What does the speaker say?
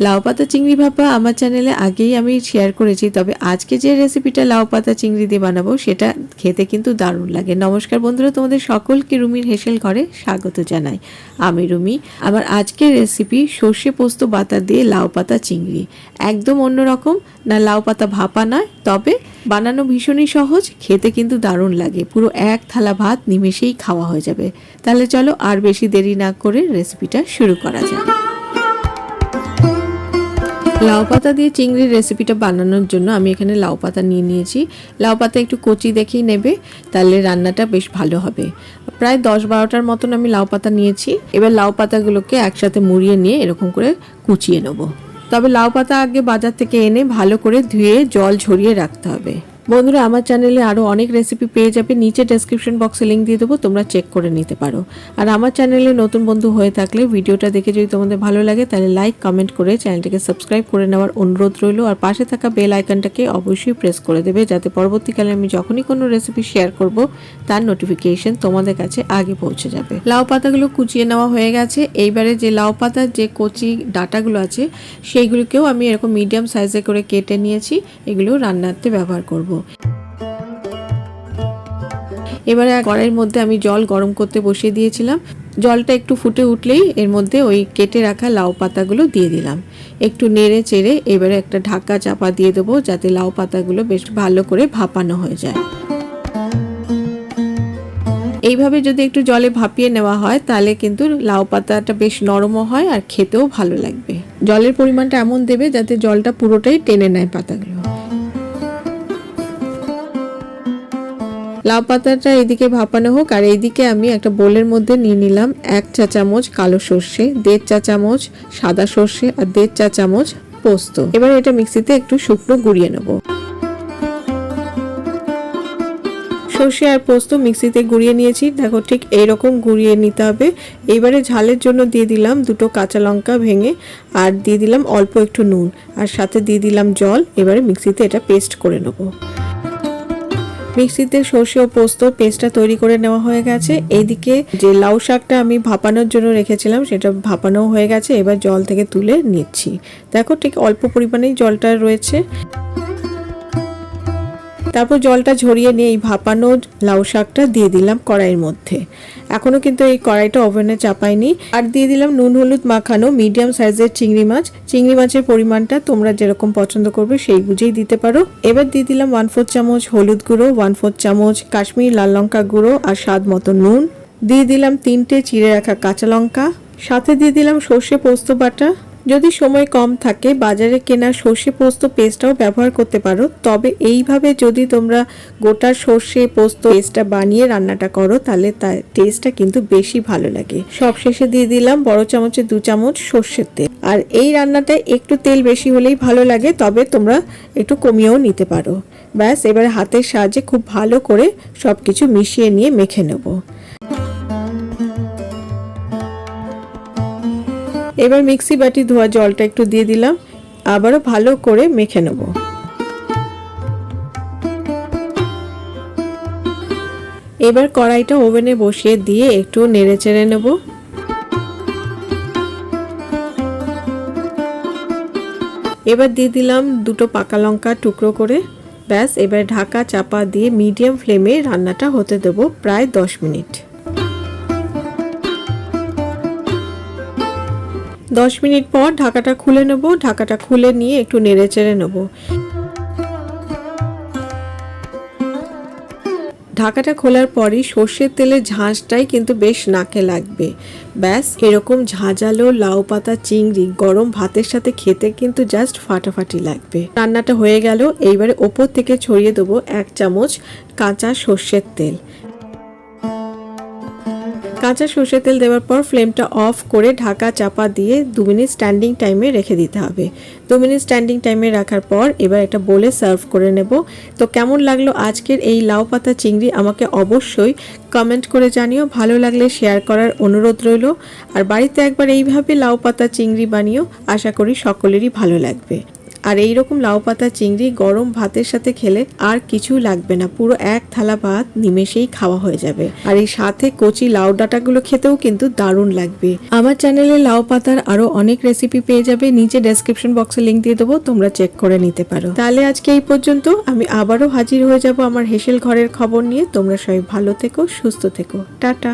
লাউ পাতা চিংড়ি ভাপা আমার চ্যানেলে আগেই আমি শেয়ার করেছি, তবে আজকে যে রেসিপিটা লাউ পাতা চিংড়ি দিয়ে বানাবো সেটা খেতে কিন্তু দারুণ লাগে। নমস্কার বন্ধুরা, তোমাদের সকলকে রুমির হেসেল ঘরে স্বাগত জানাই। আমি রুমি। আমার আজকের রেসিপি সর্ষে পোস্ত বাটা দিয়ে লাউ পাতা চিংড়ি। একদম অন্যরকম, না লাউ পাতা ভাপা নয়, তবে বানানো ভীষণই সহজ, খেতে কিন্তু দারুণ লাগে। পুরো এক থালা ভাত নিমেষেই খাওয়া হয়ে যাবে। তাহলে চলো আর বেশি দেরি না করে রেসিপিটা শুরু করা যাক। লাউ পাতা দিয়ে চিংড়ির রেসিপিটা বানানোর জন্য আমি এখানে লাউ পাতা নিয়ে নিয়েছি। লাউ পাতা একটু কচি দেখেই নেবে, তাহলে রান্নাটা বেশ ভালো হবে। প্রায় 10-12টার মতন আমি লাউ পাতা নিয়েছি। এবার লাউ পাতাগুলোকে একসাথে মুড়িয়ে নিয়ে এরকম করে কুচিয়ে নেব। তবে লাউ পাতা আগে বাজার থেকে এনে ভালো করে ধুয়ে জল ঝরিয়ে রাখতে হবে। বন্ধুরা, আমার চ্যানেলে আরও অনেক রেসিপি পেয়ে যাবে, নিচে ডেসক্রিপশন বক্সে লিঙ্ক দিয়ে দেবো, তোমরা চেক করে নিতে পারো। আর আমার চ্যানেলে নতুন বন্ধু হয়ে থাকলে ভিডিওটা দেখে যদি তোমাদের ভালো লাগে তাহলে লাইক কমেন্ট করে চ্যানেলটিকে সাবস্ক্রাইব করে নেওয়ার অনুরোধ রইল। আর পাশে থাকা বেল আইকনটাকে অবশ্যই প্রেস করে দেবে, যাতে পরবর্তীকালে আমি যখনই কোনো রেসিপি শেয়ার করব তার নোটিফিকেশন তোমাদের কাছে আগে পৌঁছে যাবে। লাউ পাতাগুলো কুচিয়ে নেওয়া হয়ে গেছে। এইবারে যে লাউ পাতার যে কচি ডাঁটাগুলো আছে সেইগুলোকেও আমি এরকম মিডিয়াম সাইজে করে কেটে নিয়েছি। এগুলো রান্নাতে ব্যবহার করব। এবারে কড়াইয়ের মধ্যে আমি জল গরম করতে বসিয়ে দিয়েছিলাম। জলটা একটু ফুটে উঠলেই এর মধ্যে ওই কেটে রাখা লাউ পাতাগুলো দিয়ে দিলাম। একটু নেড়ে চেড়ে এবারে একটা ঢাকা চাপা দিয়ে দেবো, যাতে লাউ পাতাগুলো বেশ ভালো করে ভাপানো হয়ে যায়। এইভাবে যদি একটু জলে ভাপিয়ে নেওয়া হয় তাহলে কিন্তু লাউ পাতাটা বেশ নরমও হয় আর খেতেও ভালো লাগবে। জলের পরিমাণটা এমন দেবে যাতে জলটা পুরোটাই টেনে নেয় পাতাগুলো। লাউ পাতাটা এদিকে ভাপানো হোক, আর এইদিকে আমি একটা বোলের মধ্যে নিয়ে নিলাম 1 চা চামচ কালো সর্ষে, 1.5 চা চামচ সাদা সর্ষে আর 1.5 চা চামচ পোস্ত। এবার এটা মিক্সিতে একটু শুকনো গুঁড়িয়ে নেব। সর্ষে আর পোস্ত মিক্সিতে গুঁড়িয়ে নিয়েছি, দেখো ঠিক এইরকম গুঁড়িয়ে নিতে হবে। এইবারে ঝালের জন্য দিয়ে দিলাম 2টো কাঁচা লঙ্কা ভেঙে, আর দিয়ে দিলাম অল্প একটু নুন, আর সাথে দিয়ে দিলাম জল। এবারে মিক্সিতে এটা পেস্ট করে নেব। মিক্সিতে সর্ষে ও পোস্ত পেস্টটা তৈরি করে নেওয়া হয়ে গেছে। এইদিকে যে লাউ শাকটা আমি ভাপানোর জন্য রেখেছিলাম সেটা ভাপানো হয়ে গেছে। এবার জল থেকে তুলে নিচ্ছি। দেখো ঠিক অল্প পরিমাণেই জলটা রয়েছে। তারপর জলটা ঝরিয়ে নিয়ে এই ভাপানো লাউ শাকটা দিয়ে দিলাম কড়াইয়ের মধ্যে। এখনো কিন্তু এই কড়াইটা ওভেনে চাপাইনি। আর দিয়ে দিলাম নুন হলুদ মাখানো মিডিয়াম সাইজের চিংড়ি মাছ। চিংড়ি মাছের পরিমাণটা তোমরা যেরকম পছন্দ করবে সেই বুঝেই দিতে পারো। এবার দিয়ে দিলাম 1/4 চামচ হলুদ গুঁড়ো, 1/4 চামচ কাশ্মীরি লাল লঙ্কা গুঁড়ো আর স্বাদ মতো নুন। দিয়ে দিলাম 3টে চিড়ে রাখা কাঁচা লঙ্কা। সাথে দিয়ে দিলাম সর্ষে পোস্ত বাটা। যদি সময় কম থাকে বাজারে কেনা সর্ষে পোস্ত পেস্টটাও ব্যবহার করতে পারো, তবে এইভাবে যদি তোমরা গোটা সর্ষে পোস্ত পেস্টটা বানিয়ে রান্নাটা করো তাহলে তার টেস্টটা কিন্তু বেশি ভালো লাগে। সবশেষে দিয়ে দিলাম বড় চামচে 2 চামচ সর্ষের তেল। আর এই রান্নাটায় একটু তেল বেশি হলেই ভালো লাগে, তবে তোমরা একটু কমিয়েও নিতে পারো। ব্যাস, এবার হাতের সাহায্যে খুব ভালো করে সবকিছু মিশিয়ে নিয়ে মেখে নেব। এবার মিক্সি বাটি ধোয়া জলটা একটু দিয়ে দিলাম, আবারও ভালো করে মেখে নেব। এবার কড়াইটা ওভেনে বসিয়ে দিয়ে একটু নেড়ে চেড়ে নেব। এবার দিয়ে দিলাম 2টো পাকা লঙ্কা টুকরো করে। ব্যাস, এবার ঢাকা চাপা দিয়ে মিডিয়াম ফ্লেমে রান্নাটা হতে দেব প্রায় 10 মিনিট। 10 মিনিট পর ঢাকাটা খুলে নেব। ঢাকাটা খুলে নিয়ে একটু নেড়ে চেড়ে নেব। ঢাকাটা খোলার পরই সর্ষের তেলের ঝাঁঝটাই কিন্তু বেশ নাকে লাগবে। ব্যাস, এরকম ঝাঁঝালো লাউ পাতা চিংড়ি গরম ভাতের সাথে খেতে কিন্তু জাস্ট ফাটাফাটি লাগবে। রান্নাটা হয়ে গেল। এইবারে ওপর থেকে ছড়িয়ে দেবো 1 চামচ কাঁচা সর্ষের তেল। কাঁচা সর্ষের তেল দেওয়ার পর ফ্লেমটা অফ করে ঢাকা চাপা দিয়ে 2 মিনিট স্ট্যান্ডিং টাইমে রেখে দিতে হবে। 2 মিনিট স্ট্যান্ডিং টাইমে রাখার পর এবার একটা বোলে সার্ভ করে নেব। তো কেমন লাগলো আজকের এই লাউ পাতা চিংড়ি আমাকে অবশ্যই কমেন্ট করে জানিও। ভালো লাগলে শেয়ার করার অনুরোধ রইল। আর বাড়িতে একবার এইভাবে লাউ পাতা চিংড়ি বানিও, আশা করি সকলেরই ভালো লাগবে। আর এইরকম লাউ পাতা চিংড়ি গরম ভাতের সাথে খেলে আর কিছু লাগবে না, পুরো এক থালা ভাত নিমেষেই খাওয়া হয়ে যাবে। আর এই সাথে কচি লাউ ডাঁটাগুলো খেতেও কিন্তু দারুণ লাগবে। আমার চ্যানেলে লাউ পাতার আরো অনেক রেসিপি পেয়ে যাবে, নিচে ডেসক্রিপশন বক্সে লিংক দিয়ে দেবো, তোমরা চেক করে নিতে পারো। তাহলে আজকে এই পর্যন্ত, আমি আবারও হাজির হয়ে যাব আমার হেসেল ঘরের খবর নিয়ে। তোমরা সবাই ভালো থেকো, সুস্থ থেকো, টাটা।